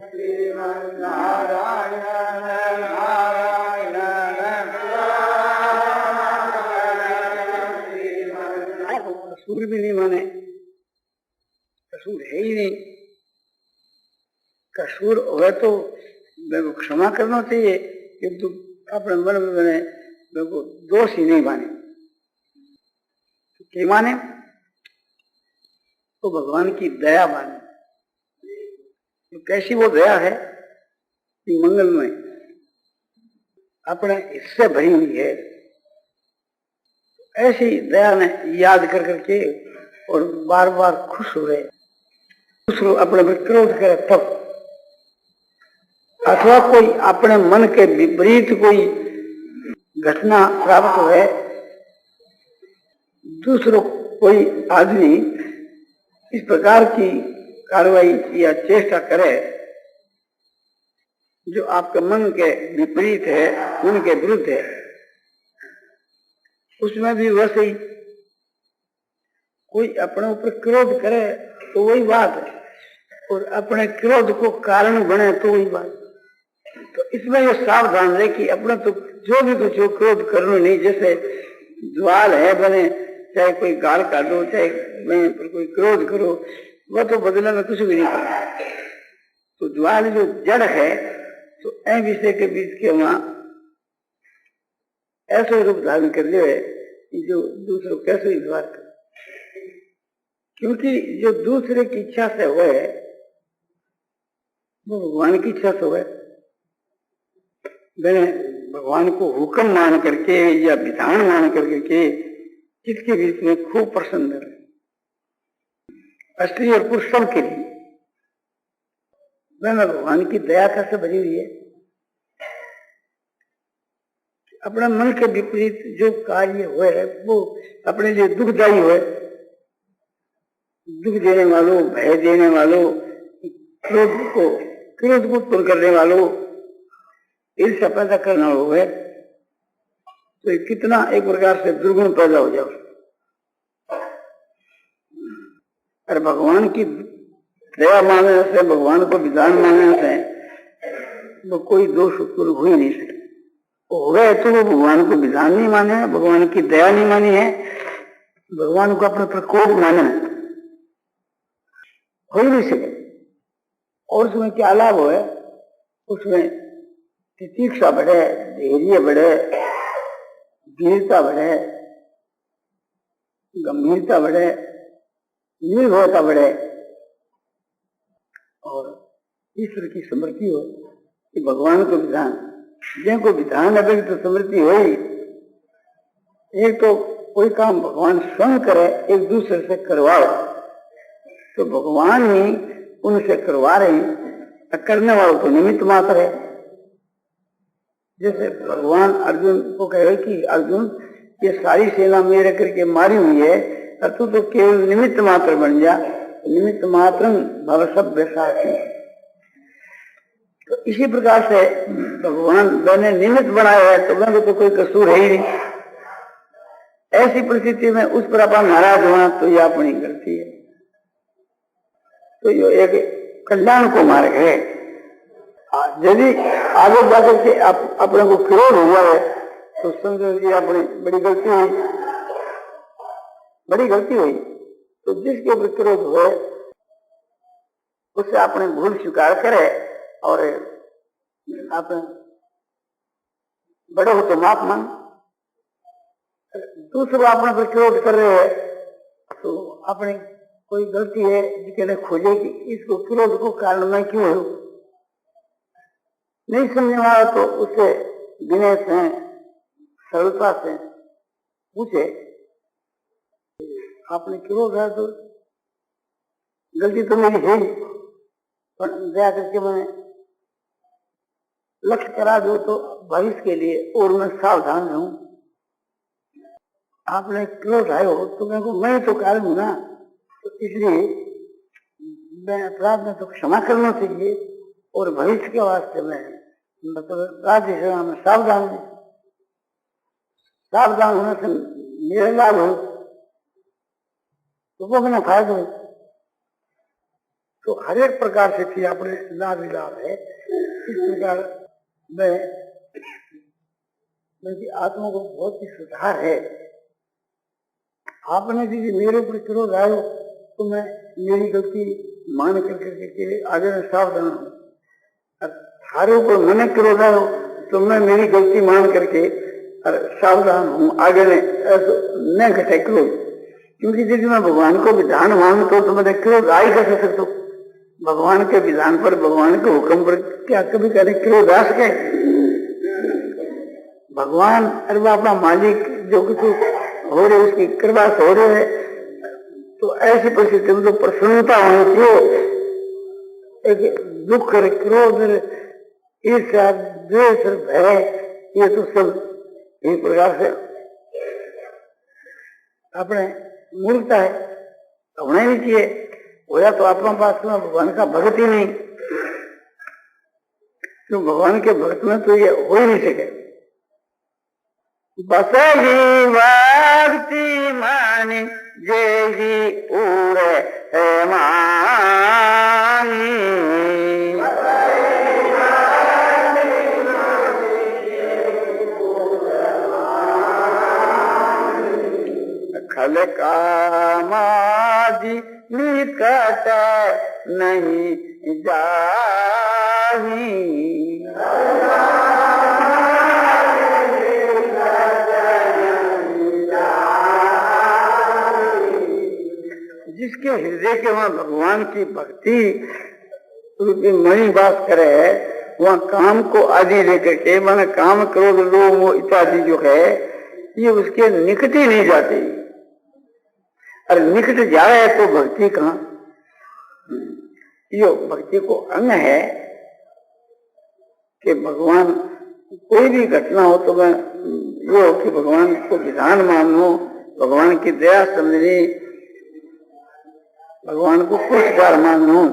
कसूर भी नहीं माने, कसूर है ही नहीं। कसूर हो तो मेरे को क्षमा करना चाहिए, किंतु अपने मन में मैंने मेरे को दोष ही नहीं माने। तो क्या माने? तो भगवान की दया माने। तो कैसी वो दया है कि मंगलमय अपने हिस्से भरी हुई है। ऐसी दया ने याद कर करके और बार बार खुश हो रहे, दूसरों अपने पर क्रोध करे तब, अथवा कोई अपने मन के विपरीत कोई घटना प्राप्त हुए, दूसरों कोई आदमी इस प्रकार की कार्रवाई या चेष्टा करे जो आपके मन के विपरीत है, मन के विरुद्ध है, उसमें भी वैसे ही कोई अपने ऊपर क्रोध करे तो वही बात है, और अपने क्रोध को कारण बने तो वही बात। तो इसमें ये सावधान रहे कि अपने तो जो भी कुछ हो क्रोध करना नहीं। जैसे ज्वाल है बने, चाहे कोई गाल काटो, चाहे पर कोई क्रोध करो, वह तो बदले में कुछ भी नहीं करता। तो ज्वाल जो जड़ है, तो ऐ विषय के बीच के वहां ऐसे रूप धारण कर लिया कि जो दूसरों कैसे द्वार कर, क्योंकि जो दूसरे की इच्छा से हुए वो भगवान की इच्छा से हुए। मैंने भगवान को हुक्म मान करके या विधान मान करके जिसके बीच में खूब प्रसन्न है, स्त्री और पुरुष सबके लिए मैंने भगवान की दया कैसे भरी हुई है। अपने मन के विपरीत जो कार्य हुए वो अपने लिए दुखदायी हुए, दुख देने वालों, भय देने वालों, क्रोध को उत्पन्न करने वालों, ईर्ष्या पैदा करना हुए, तो कितना एक प्रकार से दुर्गुण पैदा हो जाओ। और भगवान की दया मानने से, भगवान को विधान मानने से वो कोई दोष उत्पन्न हो ही नहीं सकता। हो गए तो वो भगवान को विधान नहीं माने, भगवान की दया नहीं मानी है, भगवान को अपने प्रकोप माने, हो ही नहीं सके। और उसमें क्या लाभ हो, उसमें तितिक्षा बढ़े, धैर्य बढ़े, वीरता बढ़े, गंभीरता बढ़े, निर्भयता बढ़े, और ईश्वर की समृद्धि हो कि भगवान को विधान, जिनको विधान अभी तो समृद्धि हो ही। एक तो कोई काम भगवान स्वयं करे, एक दूसरे से करवाओ, तो भगवान ही उनसे करवा रहे हैं, करने वालों को निमित्त मात्र है। जैसे भगवान अर्जुन को कहे कि अर्जुन ये सारी सेना मेरे करके मारी हुई है, और तू तो केवल निमित्त मात्र बन जा, निमित्त मात्र भव सभ्य साथी। तो इसी प्रकार से भगवान मैंने निमित्त बनाया है, तो मैंने तो कोई कसूर है ही नहीं। ऐसी परिस्थिति में उस पर अपन नाराज होना तो यह अपनी गलती है। तो ये एक कल्याण को मार्ग है। यदि आगे जाकर के अपने को क्रोध हुआ है तो समझो ये अपनी बड़ी गलती हुई, बड़ी गलती हुई। तो जिसके ऊपर क्रोध हुए उससे अपने भूल स्वीकार करे, और आप बड़े हो तो माफ मान। दूसरों अपने पर क्रोध कर रहे हैं तो अपनी कोई गलती है जिसके खोजे कि इसको क्रोध को कारण मैं क्यों हूं, नहीं समझने वाला तो उससे विनय से, सरलता से पूछे आपने क्रोध है तो गलती तो मेरी है ही, पर दया करके मैंने लक्ष्य करा दो तो भविष्य के लिए और मैं सावधान रहूं। आपने क्रोध आए हो तो मैं तो कारण हूं ना, तो इसलिए मैं अपराध में तो क्षमा करना चाहिए, और भविष्य के वास्ते में मतलब राज्य सेवा में सावधान होने से मेरा लाभ हो तो वो मैंने फायदा हो। तो हर एक प्रकार से थी अपने लाभ ही लाभ है। इस प्रकार मेरी आत्मा को बहुत ही सुधार है। आपने यदि मेरे ऊपर क्रोध आयो तो मैं मेरी गलती मान करके आगे में सावधान हूँ, और थारे ऊपर मैंने क्रोध आयो तो मैं मेरी गलती मान करके सावधान हूँ, आगे में न घटे क्रोध। क्योंकि यदि मैं भगवान को विधान मानता हूँ तो मैंने क्रोध आ ही कैसे सकता हूँ? भगवान के विधान पर, भगवान के हुक्म पर क्या कभी कभी क्रोध आ सके? भगवान अरे वो अपना मालिक जो कुछ हो रहे उसकी कृपा से हो रहे है, तो ऐसी परिस्थिति में तो प्रसन्नता होनी चाहिए। एक दुख, क्रोध, ईर्ष्या, द्वेष, भय, ये तो सब एक प्रकार से अपने मूर्खता है, होना ही नहीं चाहिए। होया तो अपना पास में भगवान का भक्त ही नहीं, तो भगवान के भक्त में तो ये हो ही नहीं सके। बसही भक्ति मानी जेही उरे है मानी, खल कामादि निकट नहीं जाही, जिसके हृदय के वहां भगवान की भक्ति रूपी मणि वास करे, वहां काम को आदि लेकर के, माना काम, क्रोध, लोभ, मोह इत्यादि जो है ये उसके निकट ही नहीं जाते। और निकट जाए तो भक्ति कहाँ? यो भक्ति को अंग है कि भगवान कोई भी घटना हो तो मैं ये हो कि भगवान को विधान मानो, भगवान की दया समझनी, भगवान को पुरस्कार मानो।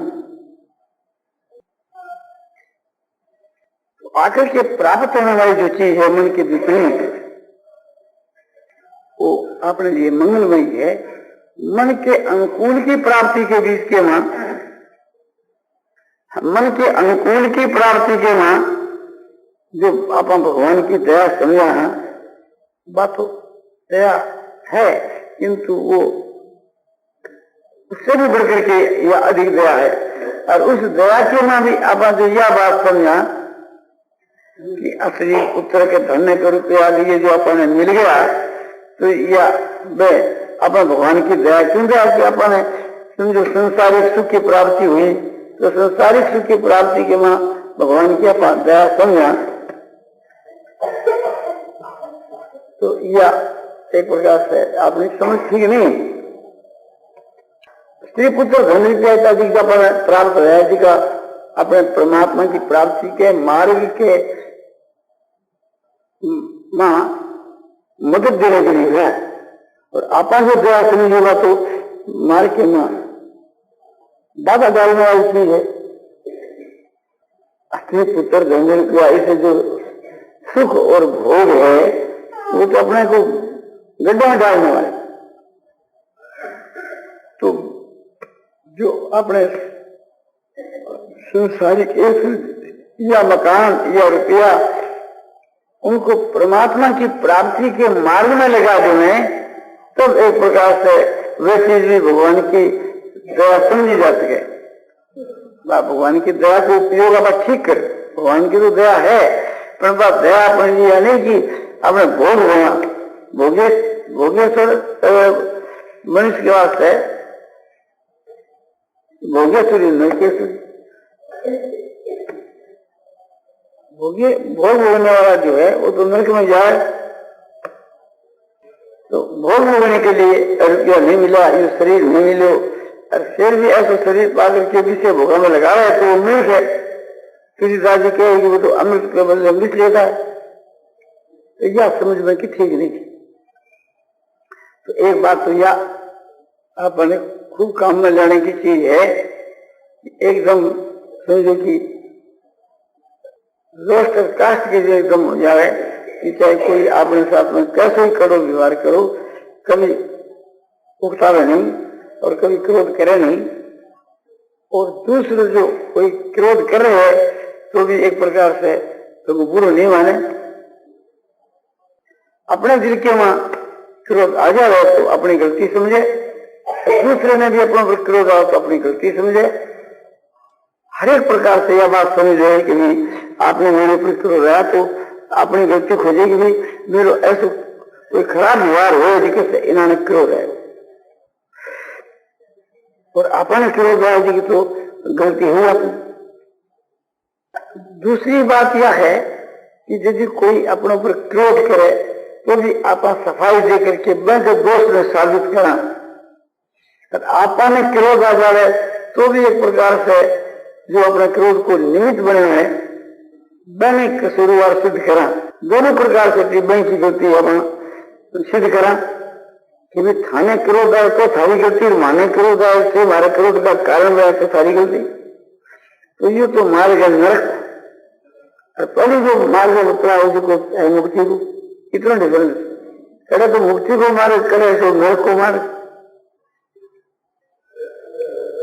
तो आकर के प्राप्त होने वाली जो चीज है मन के विपरीत, वो अपने लिए मंगलमय है। मन के अनुकूल की प्राप्ति के बीच के वहां, मन के अनुकूल की प्राप्ति के वहां जो आप भगवान की दया समझा है, बात तो दया है, किंतु वो उससे भी बढ़कर के यह अधिक दया है। और उस दया के में भी आप जो यह बात समझा कि असली पुत्र के धन्य के रुपया लिए जो अपने मिल गया, तो यह वे अपन भगवान की दया क्यों दिया कि अपने समझो संसारिक सुख की प्राप्ति हुई, तो संसारिक सुख की प्राप्ति के मां भगवान की अपन दया समझा, तो यह एक प्रकार से आपने समझ ठीक नहीं। स्त्री पुत्र धन इत्यादि का प्राप्त है, जिसका अपने परमात्मा की प्राप्ति के मार्ग के मां मदद देने के लिए है। और आपा जो दया समझेगा तो मार्ग के मां बाधा डालने वाली चीज है। स्त्री पुत्र धन रुपया इसे जो सुख और भोग है वो तो अपने को गड्ढे में डालने वाले। तो जो अपने संसारिक या मकान या रुपया उनको परमात्मा की प्राप्ति के मार्ग में लगा देने, तब एक प्रकार से वे चीज भी भगवान की दया समझी जा सके। भगवान की दया को उपयोग आप ठीक कर, भगवान की तो दया है, पर बात दया अपन यह नहीं कि अपने भोग होना, भोगेश्वर मनुष्य के वास्ते भोगेश्वरी नरकेश्वरी, भोग होने वाला जो है वो तो नरक में जाए। तो भोग होने के लिए रुपया नहीं मिला, ये शरीर नहीं मिलो, और फिर भी ऐसा शरीर पाकर के विषय भोगा में लगा रहा है तो वो मृत है। किसी दादी कहेगी वो तो अमृत के बदले मृत लेता है, तो यह समझ में कि ठीक नहीं। तो एक बात तो यह अपने खूब काम में लाने की चीज है, एकदम समझो कि रोस्ट कास्ट के लिए एकदम हो जाए कि चाहे कोई अपने साथ में कैसे ही करो व्यवहार करो, कभी उकतावे नहीं और कभी क्रोध करे नहीं, और दूसरे जो कोई क्रोध कर रहे हैं तो भी एक प्रकार से तो बुरा नहीं माने। अपने दिल के वहां क्रोध आ जाए तो अपनी गलती समझे, दूसरे ने भी अपने पर क्रोध आओ तो अपनी गलती समझे। हर एक प्रकार से यह बात समझ रहे कि नहीं आपने मेरे पर क्रोध आया तो अपनी गलती खोजेगी भी मेरे ऐसा कोई खराब व्यवहार हो जिससे इन्होंने क्रोध है और अपने क्रोध आएगी तो गलती हो जाती। दूसरी बात यह है कि यदि कोई अपने ऊपर क्रोध करे तो भी आप सफाई दे करके बैंक दोष में साबित करा। आपने क्रोध आ जाए तो भी एक प्रकार से जो अपने क्रोध को निमित्त बने हुए मैंने कसूरवार सिद्ध करा। दोनों प्रकार से बैंक की गलती अपन सिद्ध करा कि भाई थाने क्रोध आए तो थारी गलती, माने क्रोध आए तो हमारे क्रोध का कारण रहा तो सारी गलती। तो ये तो मारे गए नरक और पहले जो मार्ग उतरा उसको मुक्ति को कितना डिफरेंस। करे तो मुक्ति को मारे, करे तो नरक को मारे।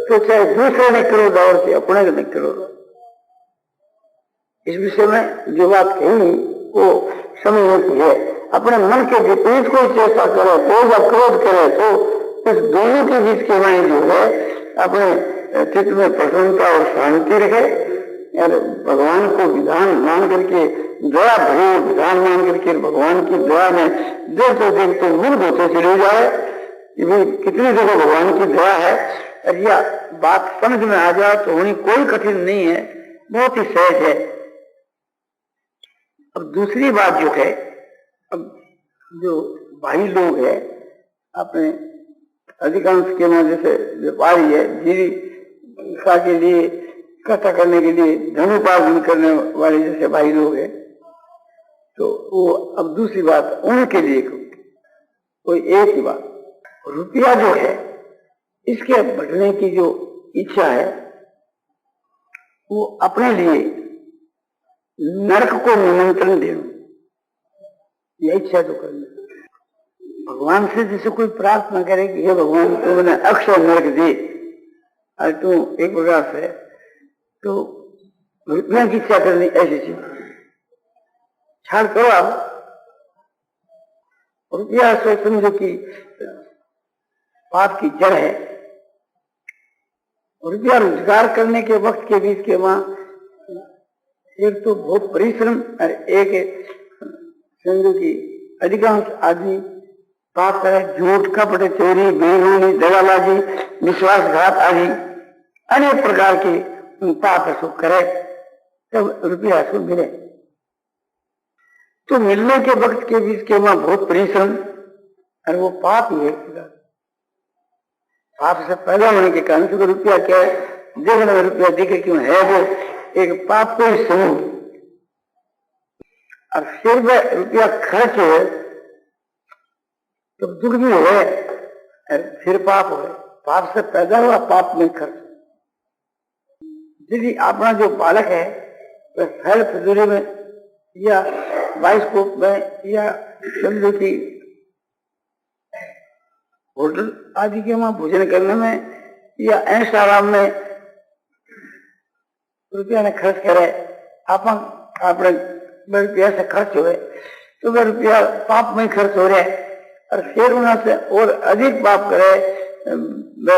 तो चाहे दूसरे ने क्रोध और चाहे अपने ने क्रोध। इस विषय में जो बात कही वो समझने की है। अपने मन के विपरीत कोई चेष्टा करे तो जब क्रोध करे तो इस दोनों के बीच के वहीं जो है अपने चित्त में प्रसन्नता और शांति रखे और भगवान को विधान मान करके दया भरे विधान मान करके भगवान की दया में देखते मूल होते चले जाए कि भाई कितनी जगह भगवान की दया है और यह बात समझ में आ जाए तो होनी कोई कठिन नहीं है, बहुत ही सहज है। अब दूसरी बात जो है, अब जो भाई लोग है अपने अधिकांश के में जैसे व्यापारी है जीविका के लिए इकट्ठा करने के लिए धन उपार्जन करने वाले जैसे भाई लोग है तो वो अब दूसरी बात उनके लिए कोई एक ही बात, रुपया जो है इसके बढ़ने की जो इच्छा है वो अपने लिए नरक को निमंत्रण देना, यह इच्छा तो करनी। भगवान से जैसे कोई प्रार्थना करे कि हे भगवान तो मैंने अक्षय नरक दे और तू एक प्रकार से तो रुपया की इच्छा करनी ऐसी चीज छाड़ करो। आप रुपया सोच समझो कि पाप की जड़ है। रुपया रोजगार करने के वक्त के बीच के वहां एक तो बहुत परिश्रम और एक समझो कि अधिकांश आदमी पाप करे, झूठ कपट चोरी बेईमानी दगाबाजी विश्वासघात आदि अनेक प्रकार के पाप सुख करे तब रुपया सुख मिले। तो मिलने के वक्त के बीच के वहां बहुत परिश्रम और वो पाप ही है। पाप से पैदा होने के कारण से रुपया क्या है, देखने में रुपया दिखे क्यों है वो एक पाप को ही समूह और फिर वह रुपया खर्च हो तो दुख भी हो फिर पाप हो। पाप से पैदा हुआ पाप में खर्च। यदि अपना जो बालक है वह फैल फजूले में या बाइस्कोप में या समझो की होटल आदि के वहां भोजन करने में या ऐश आराम में रुपया ने खर्च करे, अपने रुपया से खर्च हुए तो वह रुपया पाप में खर्च हो रहा है और फिर उन्हें से और अधिक पाप करे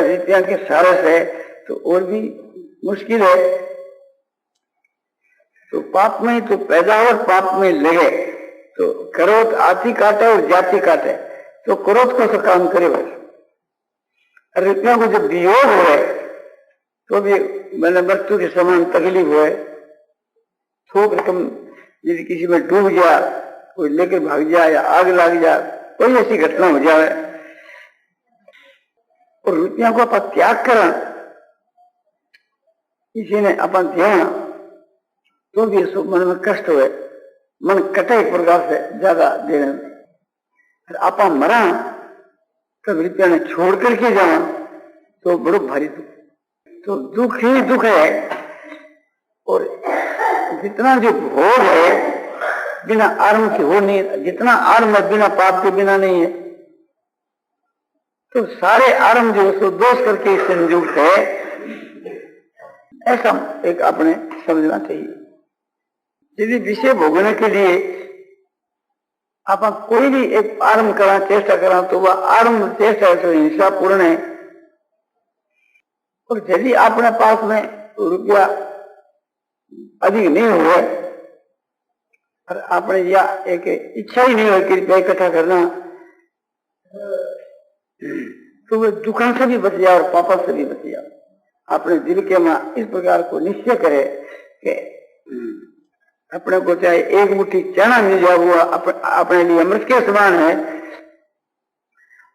रुपया के सहारे से तो और भी मुश्किल है। तो पाप में तो पैदा और पाप में लगे तो क्रोध आती काटे और जाति काटे तो क्रोध को से काम करे बस। रुपया को जब वियोग हुए तो भी मैंने मृत्यु के समान तकलीफ हुए। थोक रकम यदि किसी में डूब गया, कोई लेकर भाग जाए या आग लग जाए, कोई ऐसी घटना हो जाए और रुपया को अपन त्याग करा, किसी ने अपन दिया तो भी इसको मन में कष्ट हुए, मन कटे एक प्रकार से ज्यादा देने में। अपन मरा तब रुपया ने छोड़ करके जाना तो बड़ो भारी दुख। तो दुख ही दुख है और जितना जो भोग है बिना आर्म के हो नहीं, जितना आर्म बिना पाप के बिना नहीं है तो सारे आर्म जो उसको दोष करके संयुक्त है ऐसा एक अपने समझना चाहिए। यदि विषय भोगने के लिए आप कोई भी एक आरंभ करा, चेष्टा करा, तो वह आरंभ चेष्टा तो हिंसा पूर्ण है। और यदि अपने पास में रुपया अधिक नहीं हुआ और आपने या एक इच्छा ही नहीं हो कि रुपया इकट्ठा करना, तो वह दुकान से भी बच जाए और पापा से भी बच जाए। अपने दिल के में इस प्रकार को निश्चय करे कि अपने को चाहे एक मुट्ठी चना मिल जाए, वो अपने लिए अमृत के समान है।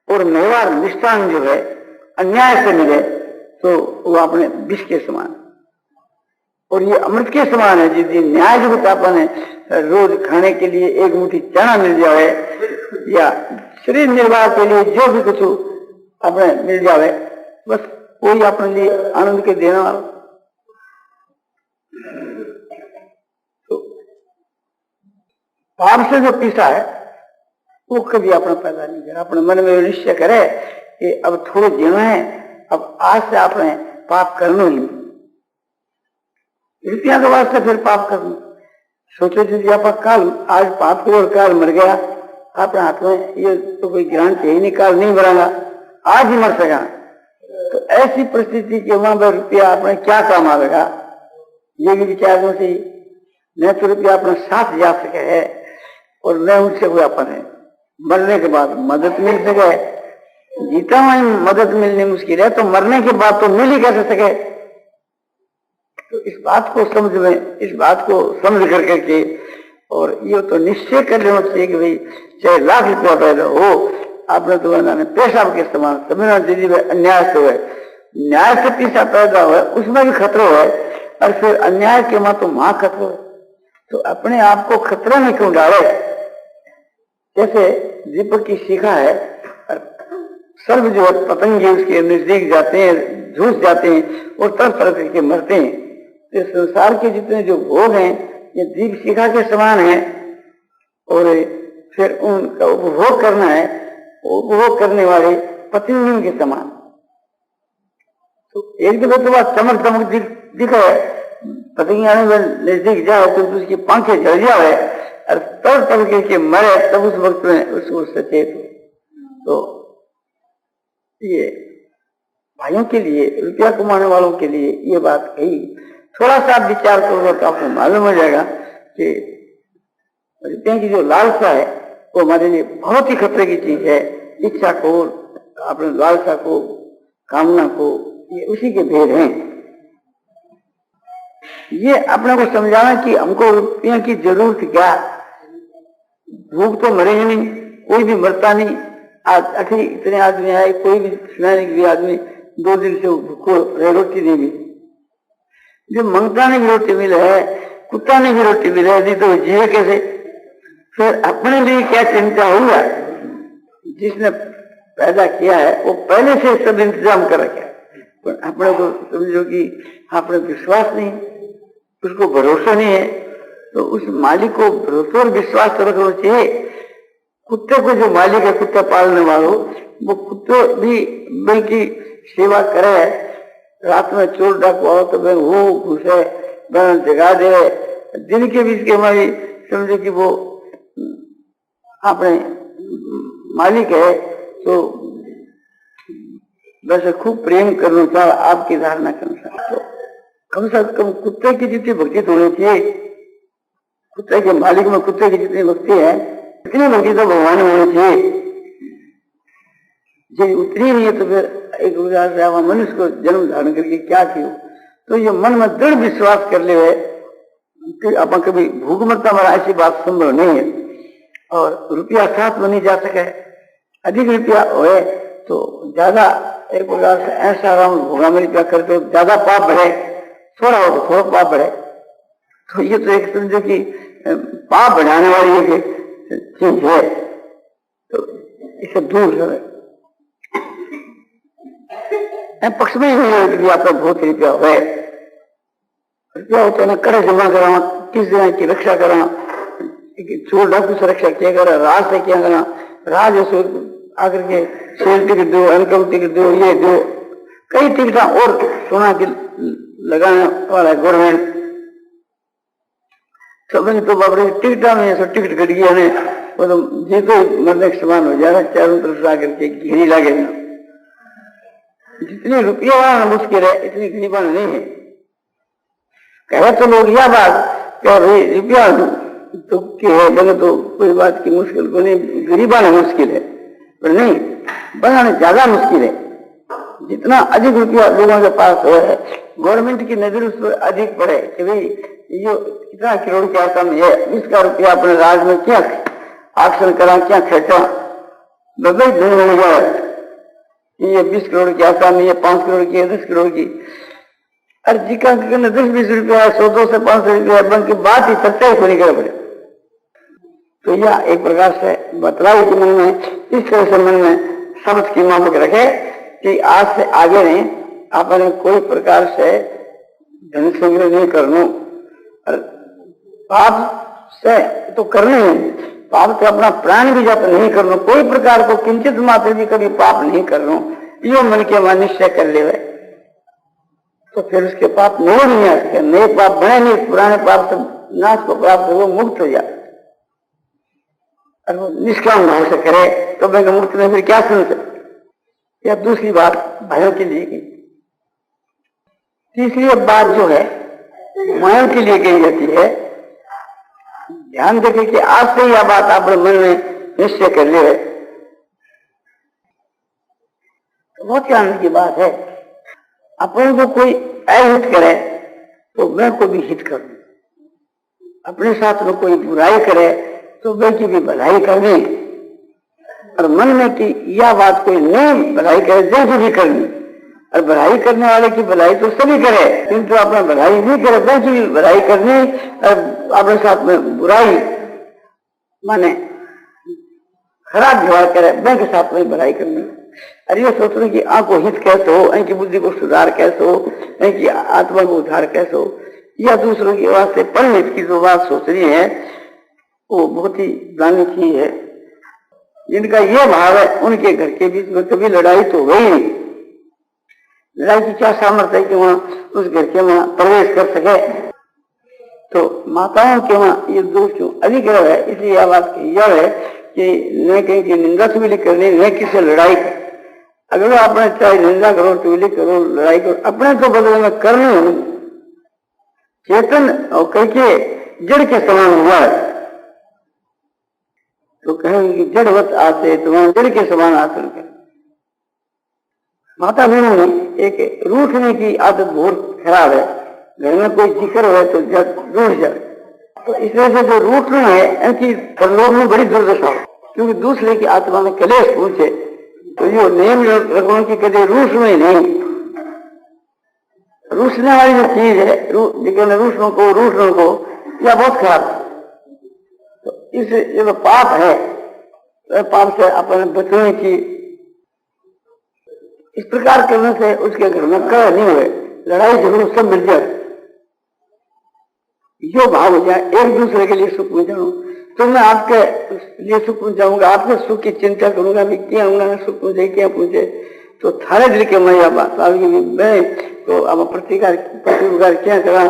और मेवा निष्ठान जो है अन्याय से मिले तो वो अपने विष के समान, और ये अमृत के समान है। जिस दिन न्याय जो अपन रोज खाने के लिए एक मुट्ठी चना मिल जाए या शरीर निर्वाह के लिए जो भी कुछ अपने मिल जाए, बस कोई अपने लिए आनंद के देने वाला। तो पाप से जो पीसा है वो कभी अपना पैदा नहीं करे। अपने मन में निश्चय करे कि अब थोड़े जीना है, अब आज से आपने पाप करना ही नहीं। रुपया के वास्ते फिर पाप करना सोचो, यदि आप काल आज पाप करो और काल मर गया, अपने हाथ में ये तो कोई गारंटी ही नहीं, काल नहीं मरेगा, आज ही मर सका। तो ऐसी परिस्थिति के वहां पर रुपया अपने क्या काम आएगा, ये भी विचार होना चाहिए। न तो रुपया अपना साथ जा सके है और न उनसे हुआ अपन है मरने के बाद मदद मिल सके। जीता हुआ मदद मिलनी मुश्किल है, तो मरने के बाद तो मिल ही कैसे सके। तो इस बात को समझ में, इस बात को समझ करके और ये तो निश्चय कर लेना चाहिए कि भाई चाहे लाख रुपया पैदा हो, आपने तो पेशाब के समान समझना चाहिए। अन्याय से है, न्याय से पीछा पैदा हुआ उसमें भी खतरा है, और फिर अन्याय के मां तो मां खतरा है। तो अपने आप को खतरे में क्यों डाले। जैसे दीपक की शिखा है, सर्व जो पतंगे उसके नजदीक जाते हैं, झूस जाते हैं और तरह तरह करके मरते हैं। तो संसार के जितने जो भोग हैं ये दीप शिखा के समान है, और फिर उनका उपभोग करना है, उपभोग करने वाले पतियों के समान। तो एक दफे तो बात चमक चमक दिखा है, पतंग आने में नजदीक जाओ तो उसकी पंखे जल जाए और तर तर के मरे, तब उस वक्त में उसको सचेत हो। तो ये भाइयों के लिए, रुपया कमाने वालों के लिए ये बात कही। थोड़ा सा विचार करोगे तो आपको मालूम हो जाएगा कि रुपये की जो लालसा है वो हमारे लिए बहुत ही खतरे की चीज है। इच्छा को, अपने लालसा को, कामना को, ये उसी के भेद हैं। ये अपने को समझाना कि हमको रुपये की जरूरत क्या, भूख तो मरेंगे नहीं, कोई भी मरता नहीं। आज अखिल इतने आदमी आए, कोई भी सुनाने के लिए आदमी 2 दिन से भूखो रोटी नहीं मिली। जो मंगता ने भी रोटी मिले है, कुत्ता ने भी रोटी मिले है, नहीं तो जिए कैसे। फिर अपने लिए क्या चिंता होगा। जिसने पैदा किया है वो पहले से सब इंतजाम कर रखा है, पर अपने को समझो कि अपने विश्वास नहीं, उसको भरोसा नहीं है। तो उस मालिक को भरोसा और विश्वास तो रखना चाहिए। कुत्ते को जो मालिक है, कुत्ता पालने वालों, वो कुत्ते भी भाई की सेवा करे। रात में चोर डाकू आओ तो भाई वो घुसे, जगा दे। दिन के बीच के हमारी समझो कि वो अपने मालिक है, तो वैसे खूब प्रेम करना था आपकी धारणा के अनुसार। तो कम से कम कुत्ते की जितनी भक्ति होनी चाहिए, कुत्ते के मालिक में कुत्ते की जितनी भक्ति है इतनी भक्ति तो भगवान में होनी चाहिए। यदि उतनी नहीं है तो फिर एक मनुष्य को जन्म धारण करके क्या किया। तो ये मन में दृढ़ विश्वास कर ले कि अपन कभी भूख मरता हमारा, ऐसी बात संभव नहीं है। और रुपया साथ में नहीं जा सके, अधिक रुपया हो तो ज्यादा एक प्रकार से ऐसा राम भोगा में रुपया कर तो ज्यादा पाप बढ़े, थोड़ा हो तो थोड़ा पाप बढ़े। तो ये तो एक समझो कि पाप बढ़ाने वाली एक चीज है, तो इसे दूर रहे। पक्ष में ही नहीं कि आपका बहुत रुपया हो, रुपया होता है ना, कर जमा करा, किस दिन की रक्षा करा, चोर डाकू से रक्षा क्या करा, राज से क्या करा, राज आकर के सेल टिकट दो, इनकम टिकट दो, ये दो, कई टिकट और सोना की लगाने वाला गवर्नमेंट सब तो बाबरे टिकट में सब टिकट कट गया ने वो तो जे तो मरने के समान हो जाएगा। चारों तरफ से आकर के घेरी लागे ना, जितनी रुपया वाला मुश्किल है इतनी गरीबान नहीं है। कहे तो लोग यह बात क्या भाई रुपया तो है बने तो कोई बात की मुश्किल को नहीं, गरीबान मुश्किल है, पर नहीं बनाने ज्यादा मुश्किल है। जितना अधिक रुपया लोगों के पास हो है, गवर्नमेंट की नजर उस पर अधिक पड़े कि भाई ये इतना करोड़ की आसाम है, इसका रुपया अपने राज में क्या आक्शन करा, क्या खर्चा बदल धन हो गया। ये 20 करोड़ की आसाम है, ये 5 करोड़ की है, 10 करोड़ की, और जिका 10-20 रुपया 100 से 500 रुपया बन की बात ही सच्चा ही नहीं कर पड़े। तो यह एक प्रकार से बतलाव के मन में इस तरह से मन में समझ की माफक रखे कि आज से आगे नहीं आपने कोई प्रकार से धन संग्रह नहीं करना, और पाप से तो करने नहीं, पाप से अपना प्राण भी जाता नहीं करना, कोई प्रकार को किंचित मात्र भी कभी पाप नहीं करना, यो मन के मन निश्चय कर ले, तो फिर उसके पाप मोड़ नहीं आ सके, नए पाप बने नहीं, पुराने पाप से नाश को प्राप्त हो, वो मुक्त हो जाए। और वो निष्काम भाव से करे तो मैं मुक्त में फिर क्या सुन सकते। या दूसरी बात भाइयों के लिए की, तीसरी बात जो है मायों के लिए कही जाती है। ध्यान रखें कि आज से यह बात अपने मन में निश्चय कर ले, तो बहुत ही आनंद की बात है। अपने को कोई अहित करे तो मैं को भी हित करूं, अपने साथ में कोई बुराई करे तो मैं की भी भलाई करनी, और मन में कि यह बात कोई नहीं भलाई करे जैसे भी करनी, और भलाई करने वाले की भलाई तो सभी करे, किंतु अपना भलाई नहीं करे वैसे भी भलाई करनी, और अपने साथ में बुराई माने खराब व्यवहार करे मैं के साथ में भलाई करनी। और ये सोच रहे कि आंखों हित कैसे हो, इनकी बुद्धि को सुधार कैसे हो, इनकी आत्मा को उद्धार कैसे हो, या दूसरों की आवाज से परिणित की जो बात सोच रही है वो बहुत ही जानी की है। जिनका ये भाव है उनके घर के बीच में कभी लड़ाई तो गई नहीं, लड़ाई की क्या सामर्थ्य है कि वहां उस घर के वहां प्रवेश कर सके। तो माताओं के वहां ये दोष क्यों अधिक है, इसलिए यह बात यह है कि न कहीं की निंदा से भी करनी, न किसी लड़ाई। अगर आपने चाहे निंदा करो, टूली करो, लड़ाई करो, अपने तो बदले में करनी चेतन और करके जड़ के समान हुआ है, तो कहेंगे कि जड़वत आते तुम्हारे जड़ के समान आचरण कर। माता बहनों में एक रूठने की आदत बहुत खराब है, घर में कोई जिक्र हो तो रूठ जाए, तो इस वजह से जो रूठना है इनकी परलोक में बड़ी दुर्दशा हो, क्योंकि दूसरे की आत्मा में कलेश पूछे तो ये नियम रखने की कभी रूठना ही नहीं। रूठने वाली जो चीज है, लेकिन रूठनों को यह बहुत खराब है। तो इस जो पाप है, तो पाप से अपने बचने की इस प्रकार करने से उसके घर में कलह नहीं हुए, लड़ाई झगड़ों सब मिल जाए, यो भाव हो जाए, एक दूसरे के लिए सुख में जाऊं तो मैं आपके लिए सुख में जाऊंगा, आपके सुख की चिंता करूंगा, मैं क्या होगा सुख पूछे क्या पूछे, तो थारे दिल के मैं यह बात मैं तो अब प्रतिकार क्या करा,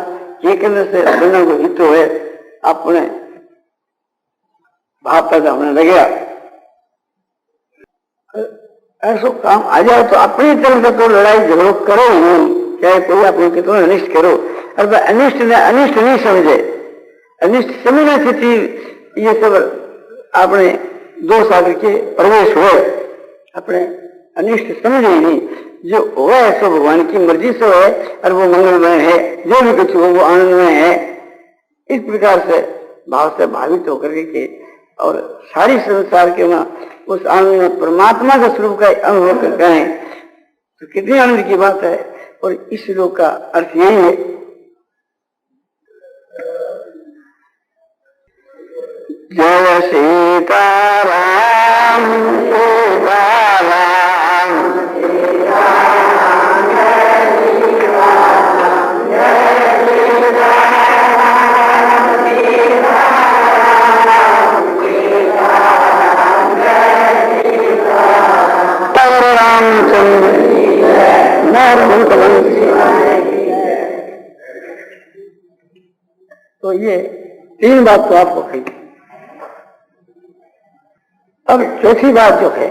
ये करने से दोनों को हित हुए, अपने भाव पैदा होने लगे। ऐसा काम आ जाए तो अपनी तरफ से तो लड़ाई झगड़ो करो ही नहीं, चाहे कोई आपको कितना अनिष्ट करो, और अनिष्ट नहीं समझे, अनिष्ट समझने से ये सब अपने दोष आकर के प्रवेश हुए, अपने अनिष्ट समझे ही नहीं, जो हुआ है सो भगवान की मर्जी से है, और वो मंगलमय है, जो भी कुछ हो वो आनंदमय है। इस प्रकार से भाव से भावित होकर के और सारी संसार के वहां उस आनंद में परमात्मा के स्वरूप का अनुभव कर गए, तो कितनी आनंद की बात है। और इस श्लोक का अर्थ यही है, जय सीताराम तो ये 3 बात तो आपको कही। अब चौथी बात जो है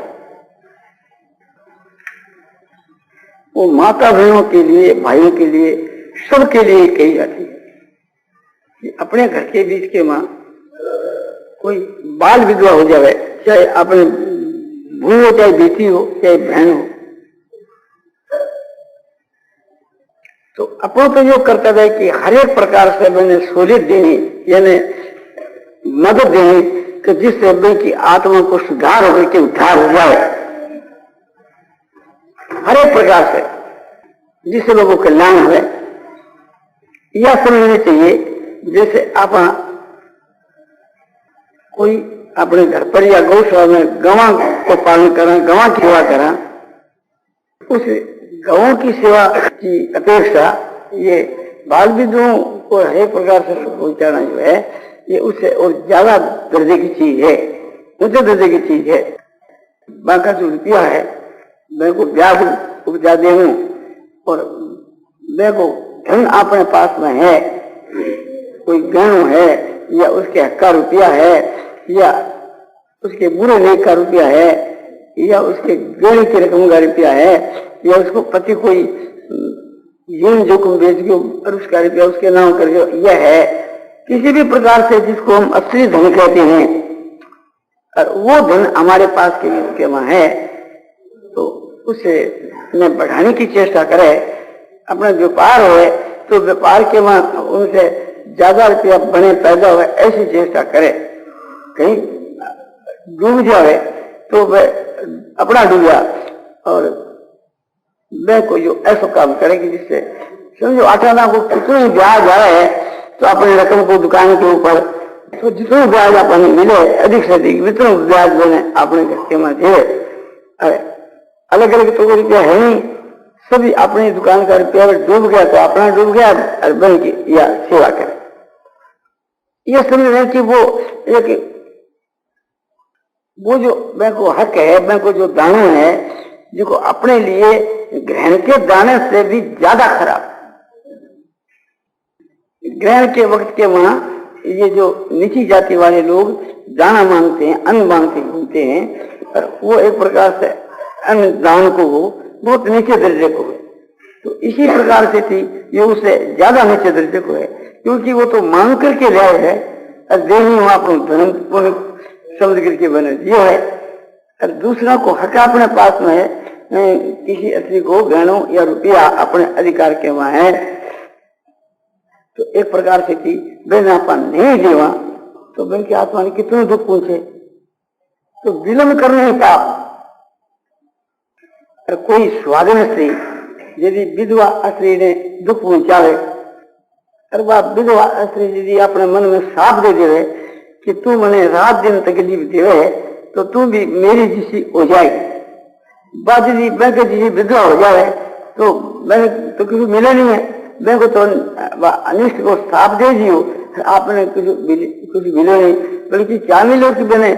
वो माता बहनों के लिए, भाइयों के लिए, सबके लिए कही जाती है कि अपने घर के बीच के मां कोई बाल विधवा हो जाए, चाहे अपने बहू हो, चाहे बेटी हो, चाहे बहन हो, तो अपनों तो यो कर्तव्य है कि हर एक प्रकार से मैंने सहूलियत देनी, यानी मदद देनी कि जिससे भाई की आत्मा को सुधार होकर के उद्धार हो जाए, हर एक प्रकार से जिससे लोगों को कल्याण हो। यह समझना चाहिए जैसे आप कोई अपने घर पर या गौशाला में गवां को पालन करें, गवां की सेवा करें, उस गवां की सेवा की अपेक्षा ये बाल विधवाओं को हर एक प्रकार से पहुंचाना जो है ये उससे और ज्यादा दर्जे की चीज है, ऊंचे दर्जे की चीज है। बाका जो रुपया है मैं को ब्याज उपजा दे हूं और मैं को धन अपने पास में है, कोई गहनों है या उसके हक का रुपया है या उसके बुरे नेक का रुपया है या उसके गहने की रकम का रुपया है या उसको पति कोई यूं जोखिम बेच के और उसका रुपया उसके नाम करके, यह है किसी भी प्रकार से जिसको हम असली धन कहते हैं और वो धन हमारे पास के वहां है तो उसे न बढ़ाने की चेष्टा करे। अपना व्यापार हो तो व्यापार के वहां उनसे ज्यादा रुपया बने पैदा हुए ऐसी चेष्टा करे। कहीं डूब जाए तो वह अपना डूबा और वह को जो ऐसा काम करेगी जिससे समझो अचानक को कितनी ब्याज आए तो अपनी रकम को दुकान के ऊपर तो जितना ब्याज अपन मिले अधिक से अधिक जितना ब्याज देने अपने घर के में दे। अलग अलग तो रुपया है नहीं, सभी अपनी दुकान का रुपया डूब गया तो अपना डूब गया और बन की या सेवा करे। यह समझ रहे कि वो जो बैंक को हक है, बैंक को जो दाने है जिसको अपने लिए ग्रहण के दाने से भी ज्यादा खराब। ग्रहण के वक्त के वहां ये जो नीची जाति वाले लोग दाना मांगते हैं, अन्न मांगते घूमते हैं और वो एक प्रकार से अन्न दान को वो बहुत नीचे दर्जे को है। तो इसी प्रकार से थी ये उससे ज्यादा नीचे दर्जे को है क्योंकि वो तो मांग करके लाए है और देनी वहां अपना धर्म पुण्य समझ करके बने दिए है और दूसरा को हक अपने पास में है, किसी स्त्री को गहनों या रुपया अपने अधिकार के वहां है। तो एक प्रकार से थी बहन आपा नहीं देवा तो बहन की आत्मा ने कितने दुख पहुंचे। तो विलंब करने का और कोई स्वाधीन स्त्री यदि विधवा स्त्री ने दुख पहुंचावे और वह विधवा स्त्री यदि अपने मन में साफ दे देवे कि तू मने रात दिन तकलीफ देवे तो तू भी मेरी जैसी हो जाएगी। बात यदि बैंक जैसी विधवा हो जाए तो बैंक तो किसी मिले नहीं है, बैंक तो अनिष्ट को साफ दे दियो, आपने कुछ मिले नहीं बल्कि क्या मिलो कि मैंने